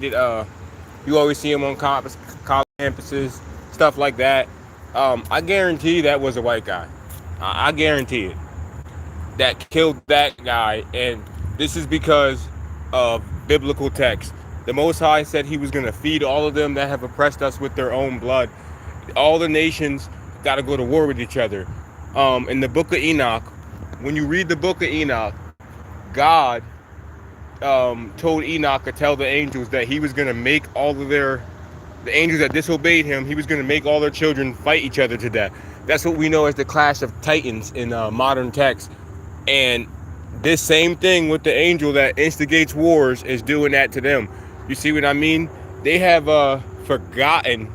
You always see them on college campuses, stuff like that. I guarantee that was a white guy. I guarantee it. That killed that guy, and this is because of biblical text. The Most High said He was going to feed all of them that have oppressed us with their own blood. All the nations got to go to war with each other. In the book of Enoch, when you read the book of Enoch, God told Enoch to tell the angels that He was going to make the angels that disobeyed Him, He was going to make all their children fight each other to death. That's what we know as the clash of titans in modern text. And this same thing with the angel that instigates wars is doing that to them. You see what I mean? They have forgotten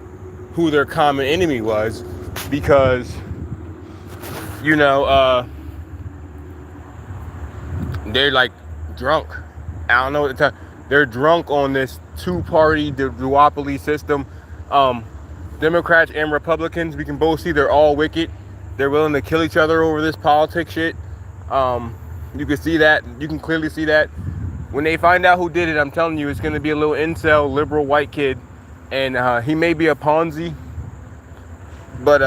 who their common enemy was, because they're like drunk. I don't know what to tell. They're drunk on this two-party duopoly system. Democrats and Republicans, we can both see they're all wicked. They're willing to kill each other over this politics shit. You can see that. You can clearly see that. When they find out who did it, I'm telling you, it's going to be a little incel, liberal white kid. And he may be a Ponzi. But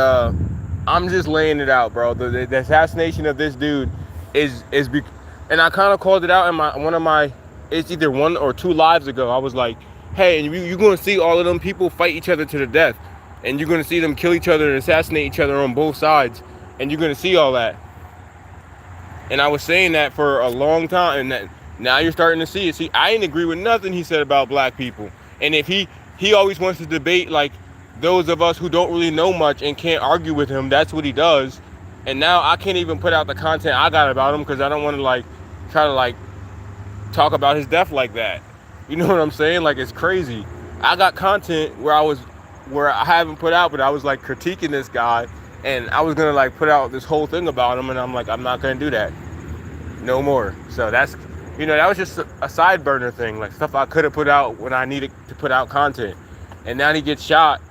I'm just laying it out, bro. The assassination of this dude and I kind of called it out in it's either 1 or 2 lives ago. I was like, hey, you're going to see all of them people fight each other to the death. And you're going to see them kill each other and assassinate each other on both sides. And you're going to see all that. And I was saying that for a long time. And that now you're starting to see it. See, I didn't agree with nothing he said about black people. And if he always wants to debate like those of us who don't really know much and can't argue with him, that's what he does. And now I can't even put out the content I got about him because I don't want to try to talk about his death like that. You know what I'm saying? Like, it's crazy. I got content where I haven't put out, but I was critiquing this guy, and I was gonna put out this whole thing about him, and I'm like, I'm not gonna do that no more. So that's, that was just a side burner thing, like stuff I could have put out when I needed to put out content. And now he gets shot,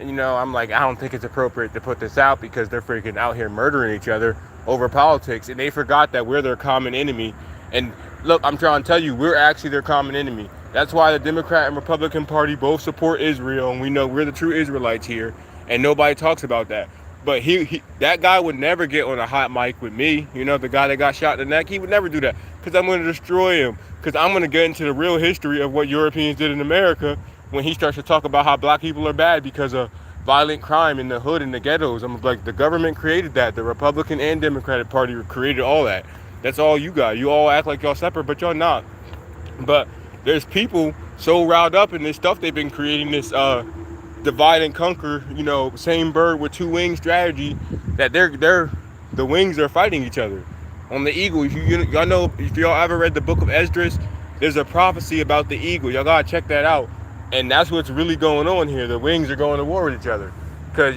and I'm like, I don't think it's appropriate to put this out because they're freaking out here murdering each other over politics, and they forgot that we're their common enemy. And look, I'm trying to tell you, we're actually their common enemy. That's why the Democrat and Republican Party both support Israel, and we know we're the true Israelites here, and nobody talks about that. But that guy would never get on a hot mic with me. The guy that got shot in the neck, he would never do that, because I'm going to destroy him, because I'm going to get into the real history of what Europeans did in America when he starts to talk about how black people are bad because of violent crime in the hood and the ghettos. I'm like, the government created that. The Republican and Democratic Party created all that. That's all you got. You all act like y'all separate, but y'all not. But there's people so riled up in this stuff they've been creating, this divide and conquer, same bird with two wings strategy, that the wings are fighting each other. On the eagle, y'all know, if y'all ever read the book of Esdras, there's a prophecy about the eagle. Y'all gotta check that out. And that's what's really going on here. The wings are going to war with each other, because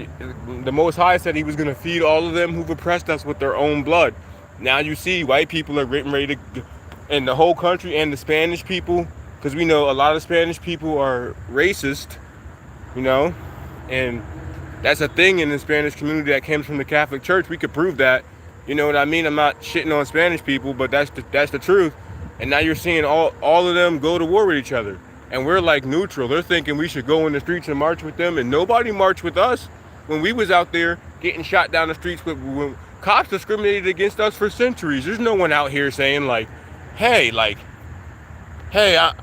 the Most High said He was going to feed all of them who've oppressed us with their own blood. Now you see white people are getting ready to, and the whole country, and the Spanish people, because we know a lot of Spanish people are racist, and that's a thing in the Spanish community that comes from the Catholic Church. We could prove that. You know what I mean? I'm not shitting on Spanish people, but that's the truth. And now you're seeing all of them go to war with each other. And we're neutral. They're thinking we should go in the streets and march with them, and nobody marched with us when we was out there getting shot down the streets. When cops discriminated against us for centuries. There's no one out here saying hey, I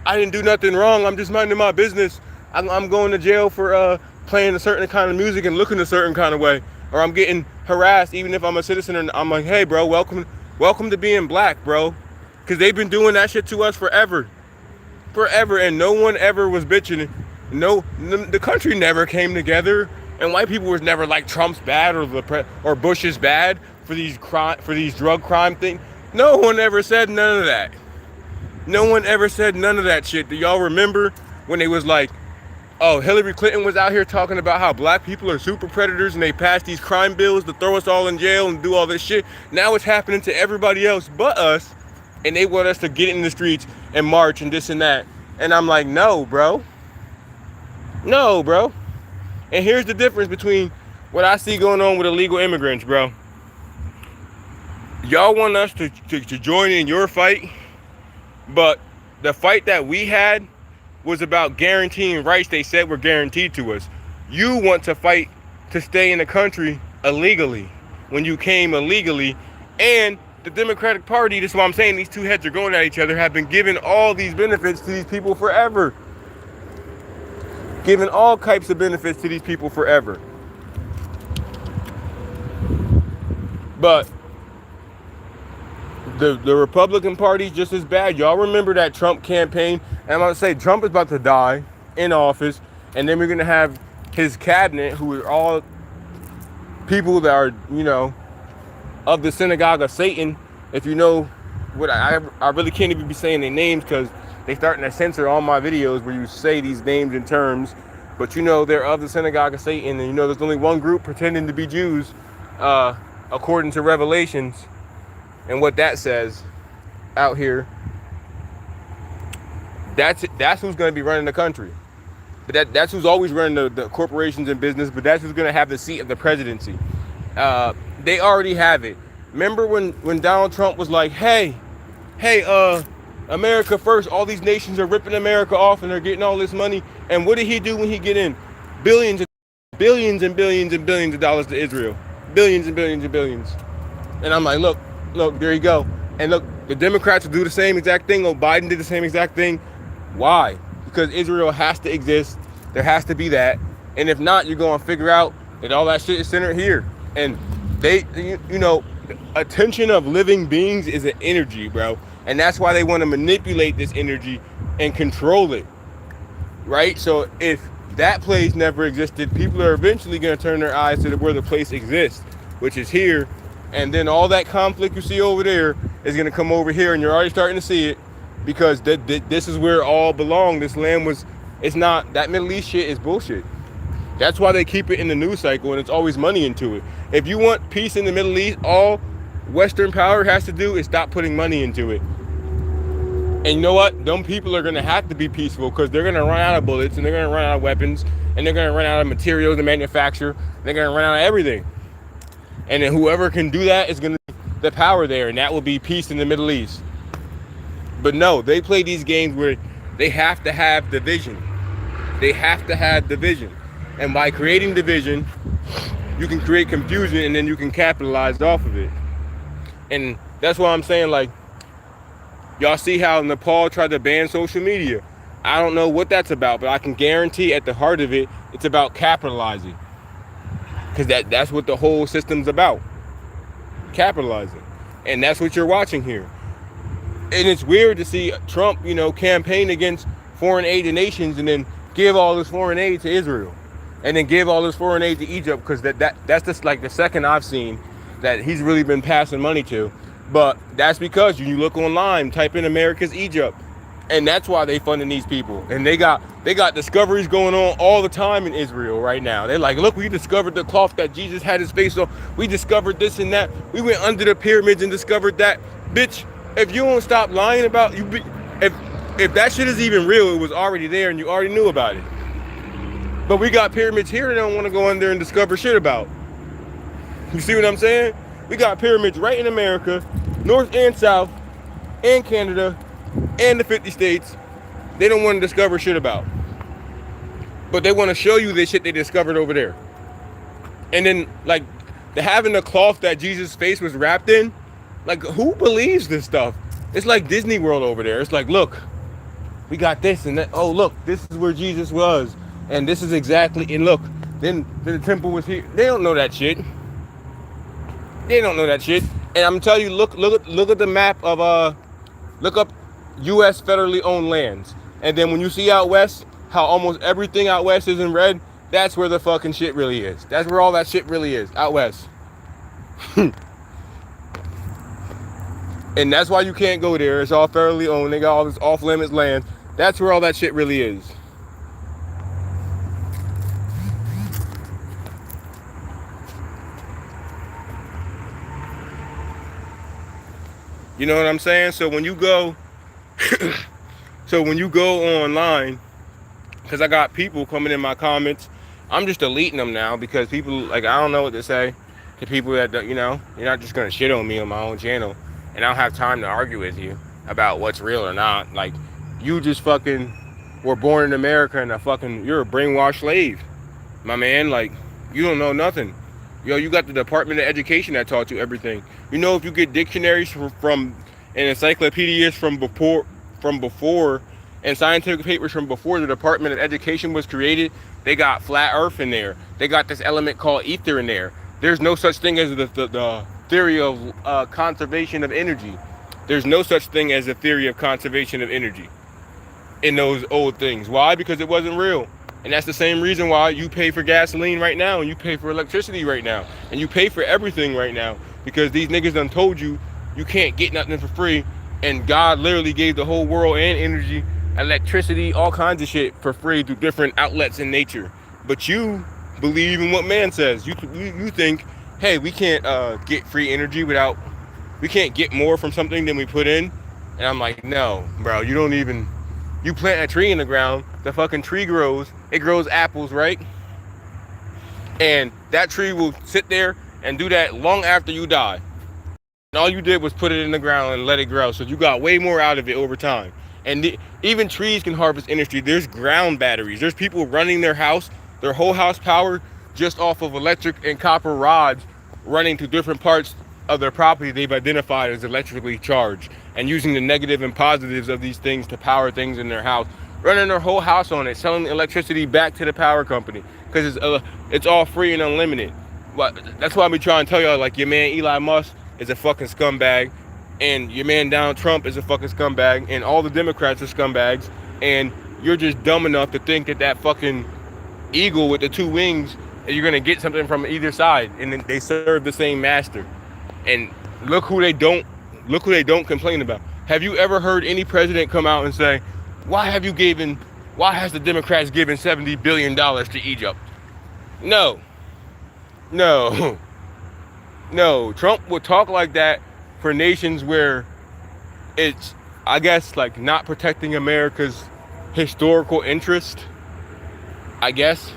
didn't do nothing wrong. I'm just minding my business. I'm going to jail for playing a certain kind of music and looking a certain kind of way, or I'm getting harassed even if I'm a citizen. And I'm like, hey, bro, welcome to being black, bro, because they've been doing that shit to us forever, and no one ever was bitching. The country never came together, and white people was never like Trump's bad or Bush is bad for these drug crime things. No one ever said none of that. No one ever said none of that shit. Do y'all remember when they was like, oh, Hillary Clinton was out here talking about how black people are super predators and they passed these crime bills to throw us all in jail and do all this shit? Now it's happening to everybody else but us, and they want us to get in the streets and march and this and that. And I'm like, no, bro. No, bro. And here's the difference between what I see going on with illegal immigrants, bro. Y'all want us to join in your fight, but the fight that we had was about guaranteeing rights they said were guaranteed to us. You want to fight to stay in the country illegally when you came illegally. And the Democratic Party, this is what I'm saying, these two heads are going at each other, have been giving all these benefits to these people forever. Giving all types of benefits to these people forever. But the Republican Party is just as bad. Y'all remember that Trump campaign? And I'm going to say Trump is about to die in office. And then we're going to have his cabinet, who are all people that are, you know, of the synagogue of Satan. If you know what, I really can't even be saying their names because they starting to censor all my videos where you say these names and terms. But you know they're of the synagogue of Satan. And you know there's only one group pretending to be Jews, according to Revelations. And what that says out here, that's who's going to be running the country. But that's who's always running the corporations and business. But that's who's going to have the seat of the presidency. They already have it. Remember when Donald Trump was like, hey, America first. All these nations are ripping America off and they're getting all this money. And what did he do when he get in? Billions and billions of dollars to Israel. Billions and billions and billions. And I'm like, look, there you go. And look, the Democrats will do the same exact thing. Oh, Biden did the same exact thing. Why? Because Israel has to exist. There has to be that. And if not, you're going to figure out that all that shit is centered here. And they, you know, attention of living beings is an energy, bro. And that's why they want to manipulate this energy and control it. Right? So if that place never existed, people are eventually going to turn their eyes to where the place exists, which is here. And then all that conflict you see over there is going to come over here, and you're already starting to see it because this is where it all belonged. This land was, it's not, that Middle East shit is bullshit. That's why they keep it in the news cycle, and it's always money into it. If you want peace in the Middle East, all Western power has to do is stop putting money into it. And you know what? Them people are going to have to be peaceful because they're going to run out of bullets, and they're going to run out of weapons, and they're going to run out of materials to manufacture. They're going to run out of everything. And then whoever can do that is going to be the power there, and that will be peace in the Middle East. But no, they play these games where they have to have division. They have to have division. And by creating division, you can create confusion, and then you can capitalize off of it. And that's why I'm saying, like, y'all see how Nepal tried to ban social media. I don't know what that's about, but I can guarantee at the heart of it, it's about capitalizing. Because that's what the whole system's about. Capitalizing. And that's what you're watching here. And it's weird to see Trump, you know, campaign against foreign aid to nations and then give all this foreign aid to Israel. And then give all this foreign aid to Egypt, because that's just like the second I've seen that he's really been passing money to. But that's because you look online, type in America's Egypt. And that's why they funding these people. And they got discoveries going on all the time in Israel right now. They're like, look, we discovered the cloth that Jesus had his face on. We discovered this and that. We went under the pyramids and discovered that. Bitch, if you don't stop lying about you, if that shit is even real, it was already there and you already knew about it. But we got pyramids here they don't want to go in there and discover shit about. You see what I'm saying? We got pyramids right in America, North and South, and Canada, and the 50 states. They don't want to discover shit about. But they want to show you this shit they discovered over there. And then, like, having the cloth that Jesus' face was wrapped in, like, who believes this stuff? It's like Disney World over there. It's like, look, we got this and that. Oh, look, this is where Jesus was. And this is exactly, and look, then the temple was here. They don't know that shit. They don't know that shit. And I'm telling you, look at the map of, look up U.S. federally owned lands. And then when you see out west, how almost everything out west is in red, that's where the fucking shit really is. That's where all that shit really is, out west. And that's why you can't go there. It's all federally owned. They got all this off-limits land. That's where all that shit really is. You know what I'm saying? So when you go, online, because I got people coming in my comments, I'm just deleting them now because people, like, I don't know what to say to people that, you know, you're not just going to shit on me on my own channel. And I don't have time to argue with you about what's real or not. Like, you just fucking were born in America and you're a brainwashed slave, my man. Like, you don't know nothing. Yo, you got the Department of Education that taught you everything. You know, if you get dictionaries from and encyclopedias from before, and scientific papers from before the Department of Education was created, they got flat Earth in there. They got this element called ether in there. There's no such thing as the theory of conservation of energy. There's no such thing as a theory of conservation of energy in those old things. Why? Because it wasn't real. And that's the same reason why you pay for gasoline right now, and you pay for electricity right now, and you pay for everything right now, because these niggas done told you you can't get nothing for free. And God literally gave the whole world and energy, electricity, all kinds of shit for free through different outlets in nature. But you believe in what man says. You think, hey, we can't get free energy we can't get more from something than we put in. And I'm like, no, bro, you plant a tree in the ground, the fucking tree grows. It grows apples, right? And that tree will sit there and do that long after you die. And all you did was put it in the ground and let it grow. So you got way more out of it over time. And even trees can harvest energy. There's ground batteries. There's people running their whole house powered just off of electric and copper rods running to different parts of their property they've identified as electrically charged, and using the negative and positives of these things to power things in their house, running their whole house on it, selling electricity back to the power company, because it's all free and unlimited. But that's why I be trying to tell y'all, like, your man Elon Musk is a fucking scumbag, and your man Donald Trump is a fucking scumbag, and all the Democrats are scumbags, and you're just dumb enough to think that fucking eagle with the two wings, you're gonna get something from either side, and they serve the same master. And look who they don't complain about. Have you ever heard any president come out and say, why has the Democrats given $70 billion to Egypt? No. Trump would talk like that for nations where it's, I guess, like, not protecting America's historical interest, I guess.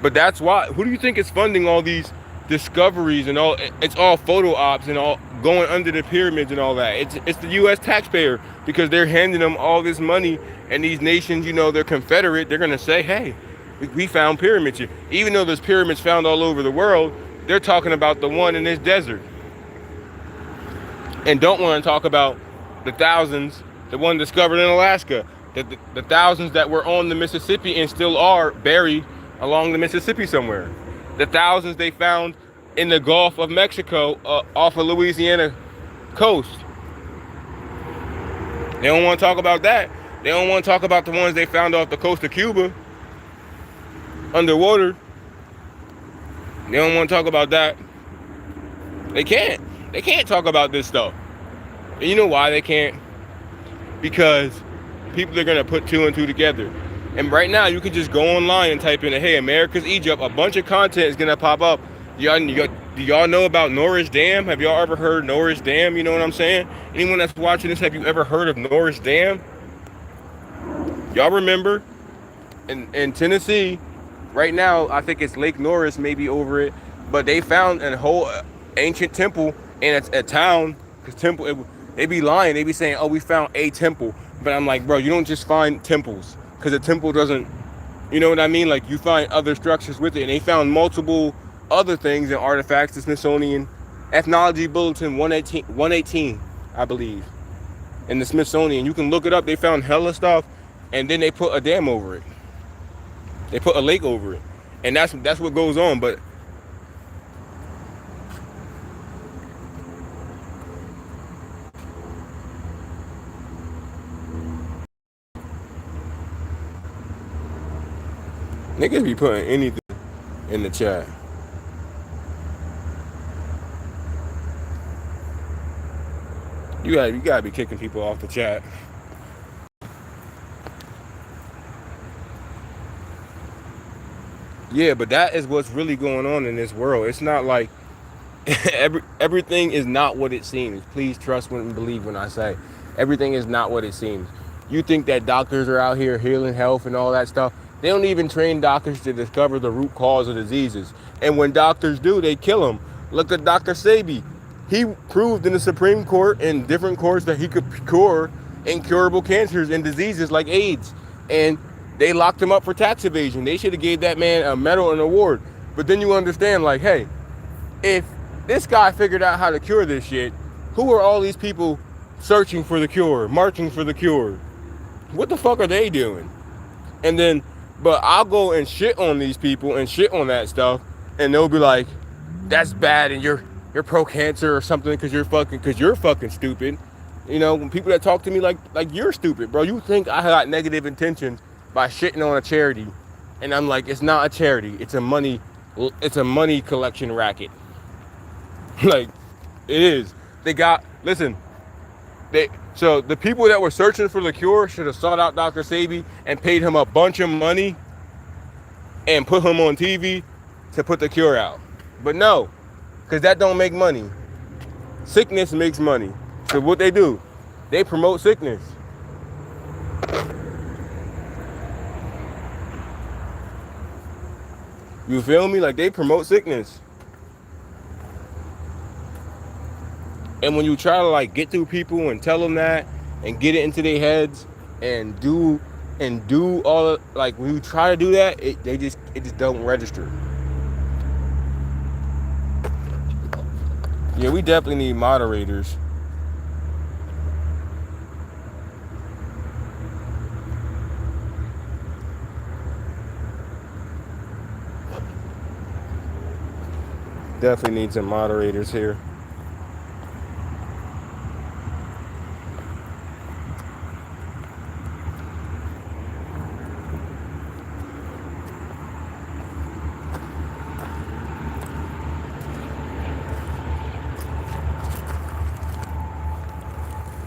But that's why, who do you think is funding all these discoveries and all? It's all photo ops and all going under the pyramids and all that. It's the U.S. taxpayer, because they're handing them all this money, and these nations, they're Confederate. They're gonna say, hey, we found pyramids here. Even though there's pyramids found all over the world, they're talking about the one in this desert, and don't want to talk about the thousands, the one discovered in Alaska, the thousands that were on the Mississippi and still are buried along the Mississippi somewhere. The thousands they found in the Gulf of Mexico, off of Louisiana coast. They don't want to talk about that. They don't want to talk about the ones they found off the coast of Cuba, underwater. They don't want to talk about that. They can't. They can't talk about this stuff. And you know why they can't? Because people are going to put two and two together. And right now, you can just go online and type in, hey, America's Egypt. A bunch of content is going to pop up. Do y'all know about Norris Dam? Have y'all ever heard Norris Dam? You know what I'm saying? Anyone that's watching this, have you ever heard of Norris Dam? Y'all remember? In Tennessee, right now, I think it's Lake Norris, maybe over it. But they found a whole ancient temple in a town. Because they be lying. They be saying, oh, we found a temple. But I'm like, bro, you don't just find temples. Because a temple doesn't, you know what I mean? Like, you find other structures with it. And they found multiple other things and artifacts. The Smithsonian Ethnology Bulletin 118, I believe, in the Smithsonian. You can look it up. They found hella stuff. And then they put a dam over it. They put a lake over it. And that's what goes on. But niggas be putting anything in the chat. You gotta be kicking people off the chat. Yeah, but that is what's really going on in this world. It's not like everything is not what it seems. Please trust and believe when I say everything is not what it seems. You think that doctors are out here healing health and all that stuff. They don't even train doctors to discover the root cause of diseases. And when doctors do, they kill them. Look at Dr. Sebi. He proved in the Supreme Court and different courts that he could cure incurable cancers and diseases like AIDS. and they locked him up for tax evasion. They should have gave that man a medal and award. But then you understand, like, hey, if this guy figured out how to cure this shit, who are all these people searching for the cure, marching for the cure? What the fuck are they doing? And then, but I'll go and shit on these people and shit on that stuff, and they'll be like, that's bad, and you're pro-cancer or something because you're fucking stupid. You know, when people that talk to me like you're stupid, bro. You think I got negative intentions by shitting on a charity, and I'm like, it's not a charity. It's a money collection racket. Like, it is. So the people that were searching for the cure should have sought out Dr. Sebi and paid him a bunch of money and put him on TV to put the cure out. But no, because that don't make money. Sickness makes money. So what they do, they promote sickness. You feel me? Like, they promote sickness. And when you try to like get through people and tell them that and get it into their heads and do all of, like, when you try to do that, it just don't register. Yeah, we definitely need moderators. Definitely need some moderators here.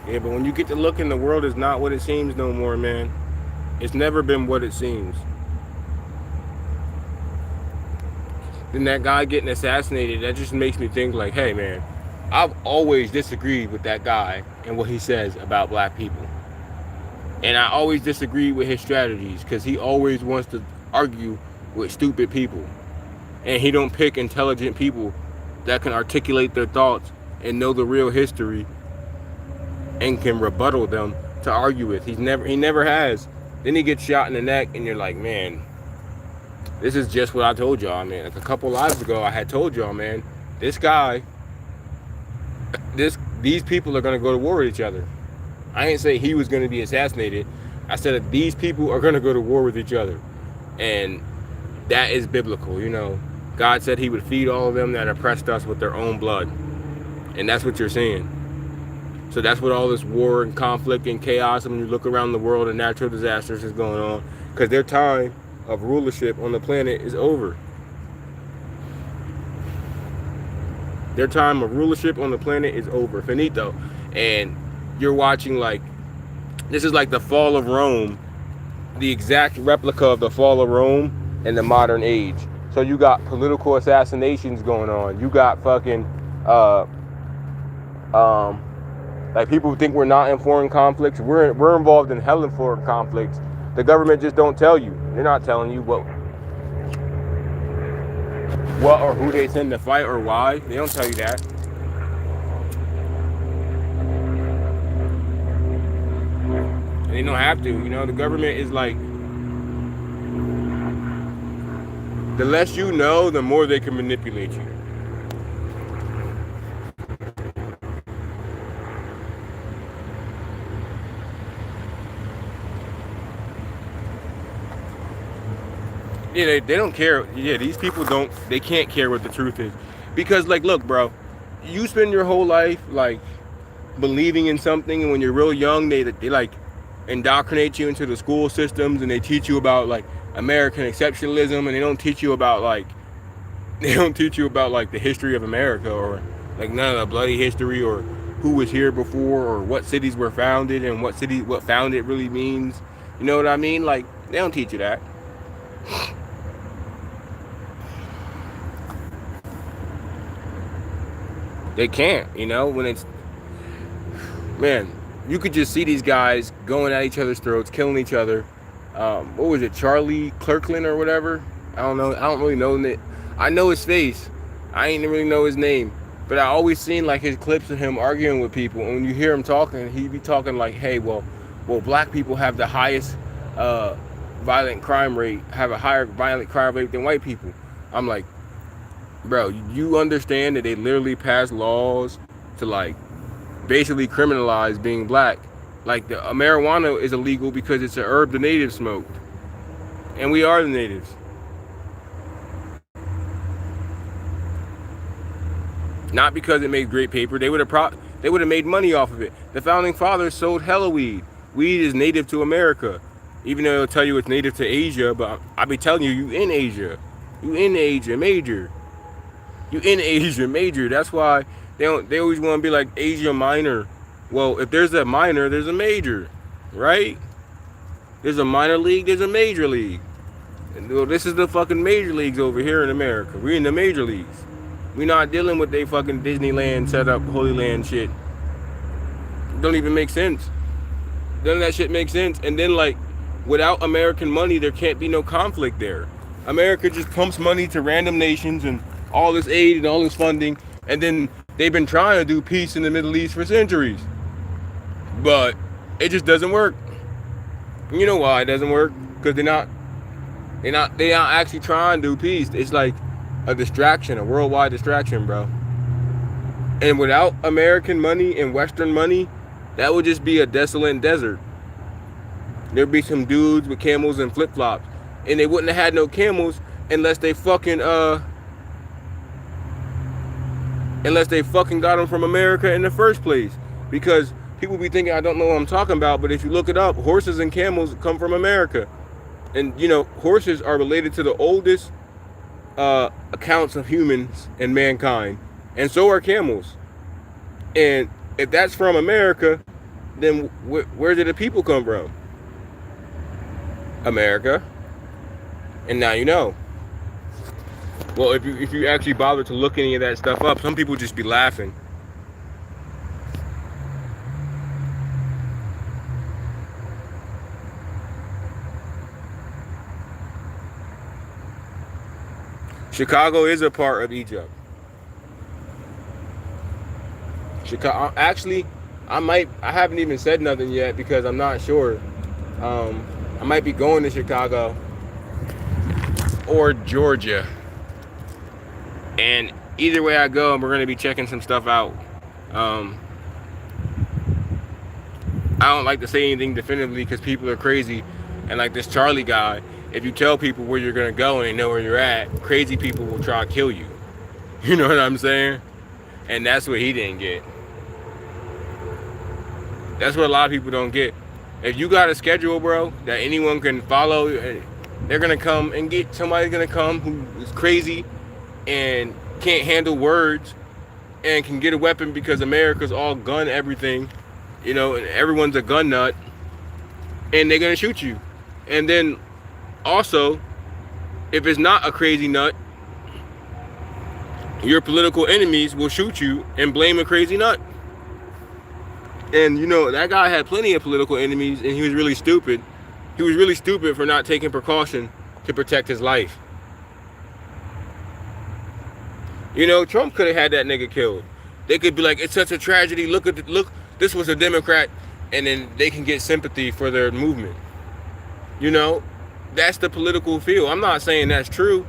Yeah, but when you get to looking, the world is not what it seems no more, man. It's never been what it seems. Then that guy getting assassinated, that just makes me think like, hey, man, I've always disagreed with that guy and what he says about black people. And I always disagree with his strategies because he always wants to argue with stupid people. And he don't pick intelligent people that can articulate their thoughts and know the real history and can rebuttal them to argue with. He never has. Then he gets shot in the neck and you're like, man, this is just what I told y'all, man. Like a couple lives ago, I had told y'all, man, these people are going to go to war with each other. I ain't say he was going to be assassinated. I said that these people are going to go to war with each other. And that is biblical, you know. God said he would feed all of them that oppressed us with their own blood. And that's what you're seeing. So that's what all this war and conflict and chaos, and when you look around the world and natural disasters is going on, because their time of rulership on the planet is over. Their time of rulership on the planet is over. Finito. And you're watching, like, this is like the fall of Rome, the exact replica of the fall of Rome in the modern age. So you got political assassinations going on. You got fucking, like, people think we're not in foreign conflicts. We're involved in hell in foreign conflicts. The government just don't tell you. They're not telling you what or who they send to fight or why. They don't tell you that. And they don't have to. You know, the government is like, the less you know, the more they can manipulate you. Yeah, they don't care. Yeah, these people they can't care what the truth is. Because, like, look, bro, you spend your whole life, like, believing in something, and when you're real young, they like, indoctrinate you into the school systems, and they teach you about, like, American exceptionalism, and they don't teach you about, like, the history of America, or, like, none of the bloody history, or who was here before, or what cities were founded, and what founded really means. You know what I mean? Like, they don't teach you that. They can't, you know, when it's, man, you could just see these guys going at each other's throats, killing each other. What was it, Charlie Kirkland or whatever? I don't know. I don't really know it. I know his face. I ain't really know his name. But I always seen, like, his clips of him arguing with people. And when you hear him talking, he be talking like, hey, well, black people have the highest uh, violent crime rate, have a higher violent crime rate than white people. I'm like, bro, you understand that they literally passed laws to like basically criminalize being black. Like the marijuana is illegal because it's a herb the natives smoked, and we are the natives. Not because it made great paper. They would have made money off of it. The founding fathers sold hella weed. Weed is native to America, even though it'll tell you it's native to Asia. But I be telling you, you in Asia, major. You in Asia major. That's why they always want to be like Asia minor. Well, if there's a minor, there's a major, right? There's a minor league, there's a major league. And well, this is the fucking major leagues over here in America. We're in the major leagues. We're not dealing with they fucking Disneyland set up Holy Land shit. Don't even make sense. None of that shit makes sense. And then like, without American money, there can't be no conflict there. America just pumps money to random nations and all this aid and all this funding, and then they've been trying to do peace in the Middle East for centuries, but it just doesn't work. You know why it doesn't work? Because they're not actually trying to do peace. It's like a distraction, a worldwide distraction, bro. And without American money and Western money, that would just be a desolate desert. There'd be some dudes with camels and flip-flops, and they wouldn't have had no camels unless they fucking got them from America in the first place. Because people be thinking I don't know what I'm talking about, but if you look it up, horses and camels come from America. And you know, horses are related to the oldest accounts of humans and mankind, and so are camels. And if that's from America, then where did the people come from? America. And now you know. Well, if you actually bother to look any of that stuff up, some people just be laughing. Chicago is a part of Egypt. Chicago, actually, I haven't even said nothing yet because I'm not sure. I might be going to Chicago or Georgia. And either way I go, we're going to be checking some stuff out. I don't like to say anything definitively because people are crazy. And like this Charlie guy, if you tell people where you're going to go and they know where you're at, crazy people will try to kill you. You know what I'm saying? And that's what he didn't get. That's what a lot of people don't get. If you got a schedule, bro, that anyone can follow, they're going to come and get, somebody's going to come who is crazy and can't handle words and can get a weapon because America's all gun everything, you know, and everyone's a gun nut, and they're gonna shoot you. And then also, if it's not a crazy nut, your political enemies will shoot you and blame a crazy nut. And you know, that guy had plenty of political enemies, and he was really stupid. He was really stupid for not taking precaution to protect his life. You know, Trump could have had that nigga killed. They could be like, it's such a tragedy. Look, this was a Democrat, and then they can get sympathy for their movement. You know, that's the political field. I'm not saying that's true.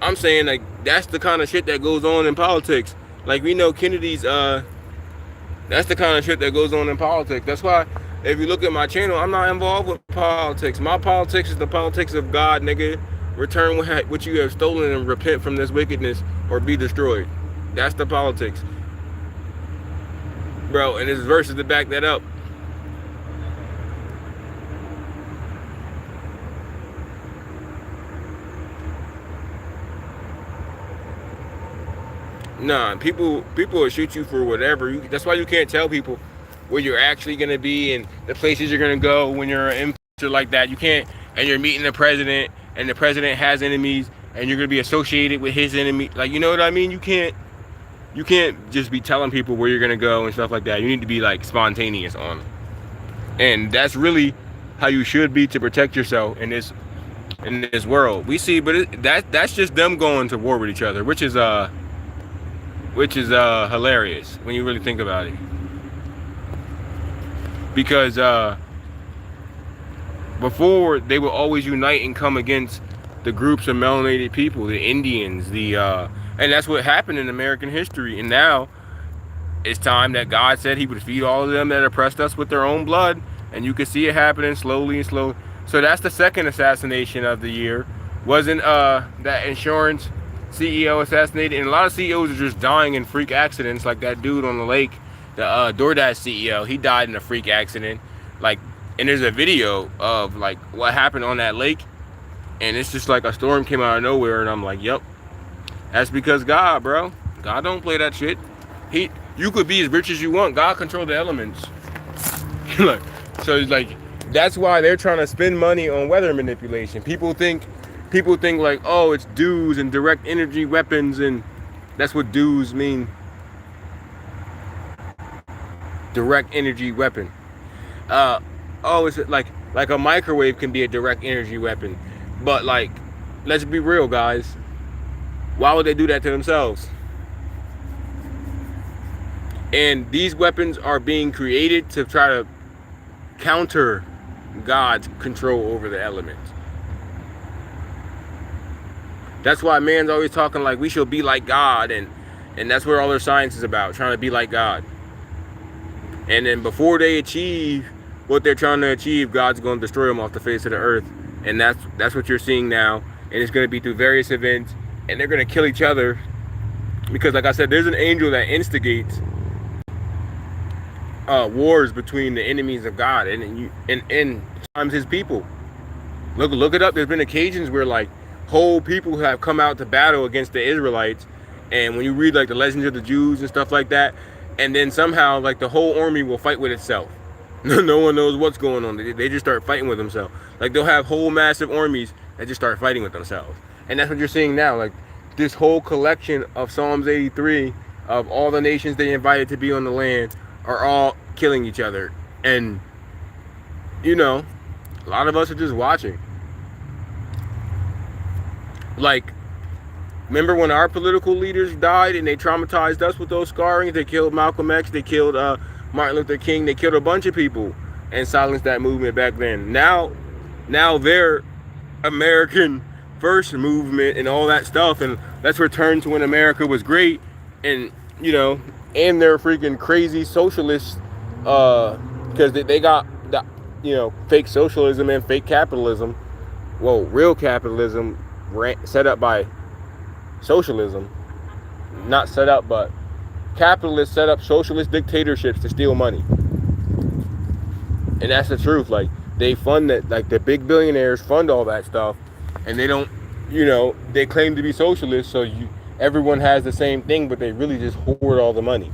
I'm saying like that's the kind of shit that goes on in politics. Like we know Kennedy's, that's the kind of shit that goes on in politics. That's why if you look at my channel, I'm not involved with politics. My politics is the politics of God, nigga. Return what you have stolen and repent from this wickedness or be destroyed. That's the politics. Bro, and there's verses to back that up. Nah, people will shoot you for whatever. That's why you can't tell people where you're actually going to be and the places you're going to go when you're an influencer like that. You can't, and you're meeting the president, and the president has enemies, and you're going to be associated with his enemy. Like, you know what I mean? You can't just be telling people where you're going to go and stuff like that. You need to be, like, spontaneous on it. And that's really how you should be to protect yourself in this world. We see, but that's just them going to war with each other, which is hilarious when you really think about it. Because Before, they would always unite and come against the groups of melanated people, the Indians, and that's what happened in American history. And now it's time that God said He would feed all of them that oppressed us with their own blood, and you can see it happening slowly and slowly. So that's the second assassination of the year. Wasn't that insurance CEO assassinated? And a lot of CEOs are just dying in freak accidents, like that dude on the lake, the DoorDash CEO. He died in a freak accident. Like, and there's a video of like what happened on that lake, and it's just like a storm came out of nowhere, and I'm like, yep, that's because God, bro. God don't play that shit. You could be as rich as you want. God control the elements. Like, so it's like, that's why they're trying to spend money on weather manipulation. People think like, oh, it's dues and direct energy weapons, and that's what dues mean. Direct energy weapon. Oh, it's like a microwave can be a direct energy weapon. But like, let's be real, guys. Why would they do that to themselves? And these weapons are being created to try to counter God's control over the elements. That's why man's always talking like we shall be like God, and that's what all their science is about, trying to be like God. And then before they achieve what they're trying to achieve, God's going to destroy them off the face of the earth. And that's what you're seeing now. And it's going to be through various events, and they're going to kill each other because, like I said, there's an angel that instigates wars between the enemies of God and sometimes His people. Look it up. There's been occasions where like whole people have come out to battle against the Israelites, and when you read like the legends of the Jews and stuff like that, and then somehow like the whole army will fight with itself. No one knows what's going on. They just start fighting with themselves. Like they'll have whole massive armies that just start fighting with themselves, and that's what you're seeing now. Like this whole collection of Psalms 83 of all the nations they invited to be on the land are all killing each other. And you know, a lot of us are just watching. Like, remember when our political leaders died and they traumatized us with those scarrings? They killed Malcolm X, they killed Martin Luther King, they killed a bunch of people and silenced that movement back then. Now they're American first movement and all that stuff, and let's return to when America was great. And you know, and they're freaking crazy socialists because they got the, you know, fake socialism and fake capitalism. Well, real capitalism set up by socialism, not set up, but capitalists set up socialist dictatorships to steal money. And that's the truth. Like, they fund that, like the big billionaires fund all that stuff, and they don't, you know, they claim to be socialists, so everyone has the same thing, but they really just hoard all the money.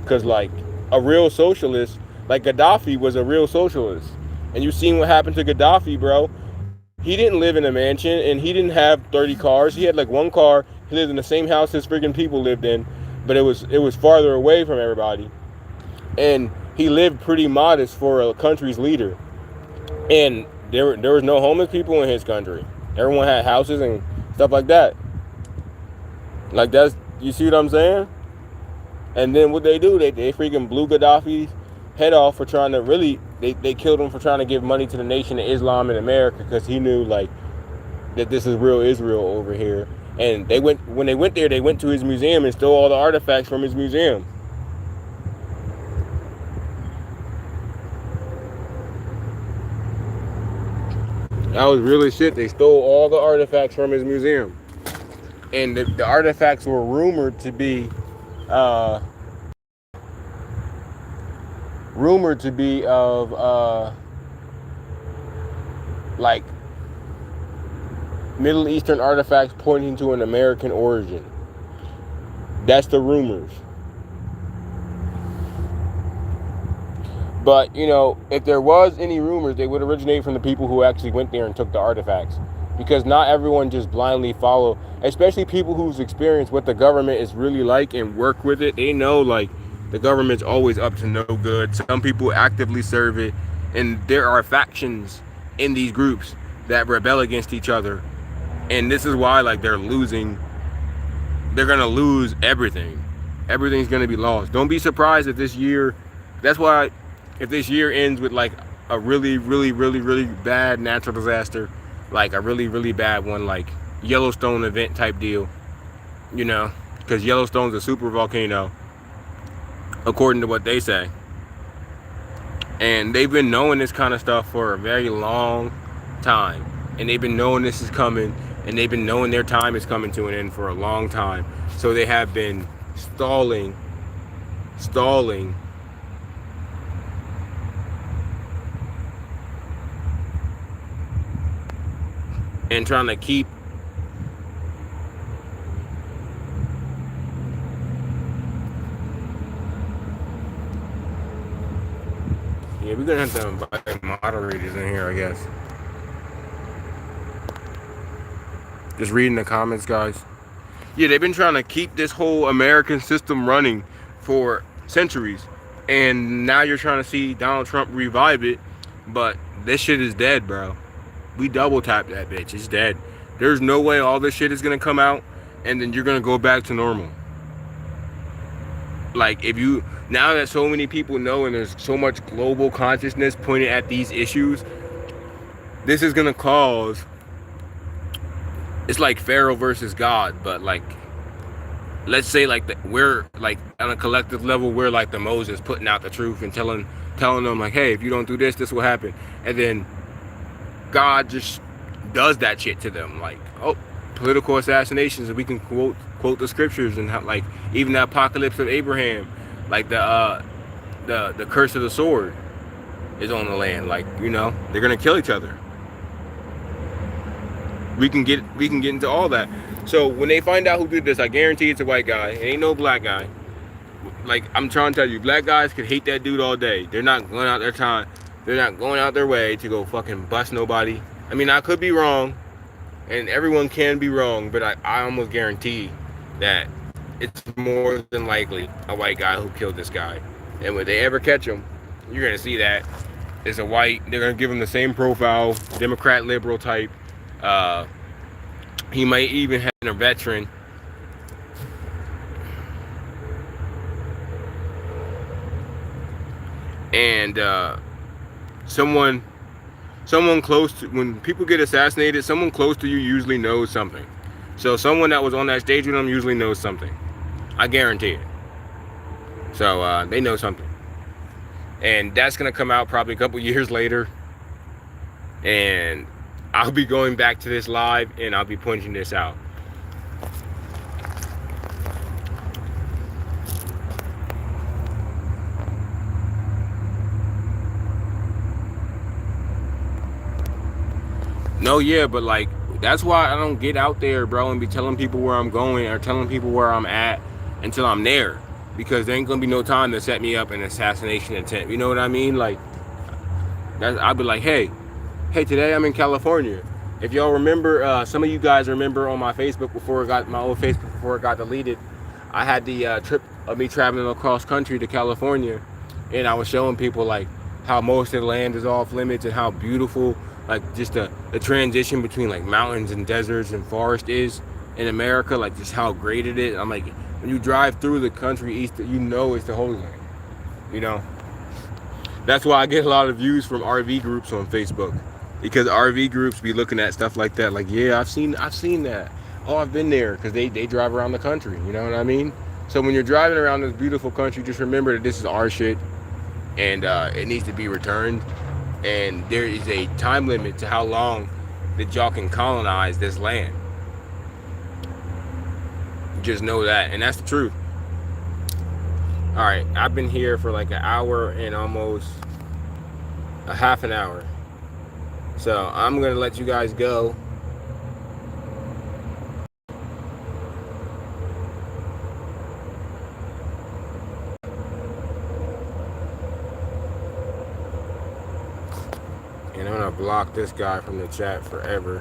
Because like a real socialist, like Gaddafi was a real socialist, and you've seen what happened to Gaddafi, bro. He didn't live in a mansion, and he didn't have 30 cars. He had like one car. He lived in the same house his freaking people lived in, but it was farther away from everybody. And he lived pretty modest for a country's leader. And there was no homeless people in his country. Everyone had houses and stuff like that. Like, that's, you see what I'm saying? And then what they do, they freaking blew Gaddafi's head off for trying to really, they killed him for trying to give money to the Nation of Islam in America, because he knew like that this is real Israel over here. And when they went there, they went to his museum and stole all the artifacts from his museum. That was really shit. They stole all the artifacts from his museum. And the artifacts were rumored to be of like Middle Eastern artifacts pointing to an American origin. That's the rumors. But, you know, if there was any rumors, they would originate from the people who actually went there and took the artifacts. Because not everyone just blindly follow, especially people who's experienced what the government is really like and work with it. They know, like, the government's always up to no good. Some people actively serve it. And there are factions in these groups that rebel against each other. And this is why, like, they're losing. They're going to lose everything. Everything's going to be lost. Don't be surprised if this year, that's why if this year ends with like a really, really, really, really bad natural disaster, like a really, really bad one, like Yellowstone event type deal, you know, because Yellowstone's a super volcano, according to what they say. And they've been knowing this kind of stuff for a very long time. And they've been knowing this is coming, and they've been knowing their time is coming to an end for a long time. So they have been stalling, and trying to keep yeah, we're gonna have to invite moderators in here, I guess. Just reading the comments, guys. Yeah, they've been trying to keep this whole American system running for centuries. And now you're trying to see Donald Trump revive it, but this shit is dead, bro. We double tapped that bitch. It's dead. There's no way all this shit is gonna come out and then you're gonna go back to normal. Like, if you, now that so many people know and there's so much global consciousness pointed at these issues, this is gonna cause, it's like Pharaoh versus God, but like, let's say like we're like on a collective level, we're like the Moses putting out the truth and telling them like, hey, if you don't do this, this will happen. And then God just does that shit to them, like, oh, political assassinations, and we can quote the scriptures and how, like, even the apocalypse of Abraham, like the curse of the sword is on the land, like, you know, they're gonna kill each other. We can get into all that. So when they find out who did this, I guarantee it's a white guy. It ain't no black guy. Like, I'm trying to tell you, black guys could hate that dude all day. They're not going out their time. They're not going out their way to go fucking bust nobody. I mean, I could be wrong, and everyone can be wrong, but I almost guarantee that it's more than likely a white guy who killed this guy. And when they ever catch him, you're gonna see that it's a white. They're gonna give him the same profile, Democrat, liberal type. He might even have been a veteran. And someone close to, when people get assassinated, someone close to you usually knows something. So someone that was on that stage with them usually knows something. I guarantee it. So they know something. And that's gonna come out probably a couple years later. And I'll be going back to this live and I'll be pointing this out. No, yeah, but like, that's why I don't get out there, bro, and be telling people where I'm going or telling people where I'm at until I'm there. Because there ain't gonna be no time to set me up an assassination attempt. You know what I mean? Like, I'll be like, hey, today I'm in California. If y'all remember, some of you guys remember on my Facebook before it got, my old Facebook before it got deleted, I had the trip of me traveling across country to California, and I was showing people like how most of the land is off limits and how beautiful, like, just the transition between like mountains and deserts and forest is in America, like just how great it is. I'm like, when you drive through the country east, you know it's the Holy Land, you know. That's why I get a lot of views from RV groups on Facebook, because RV groups be looking at stuff like that, like, yeah, I've seen that. Oh, I've been there, because they drive around the country, you know what I mean? So when you're driving around this beautiful country, just remember that this is our shit, and it needs to be returned. And there is a time limit to how long that y'all can colonize this land. Just know that, and that's the truth. All right, I've been here for like an hour and almost a half an hour. So I'm gonna let you guys go. And I'm gonna block this guy from the chat forever.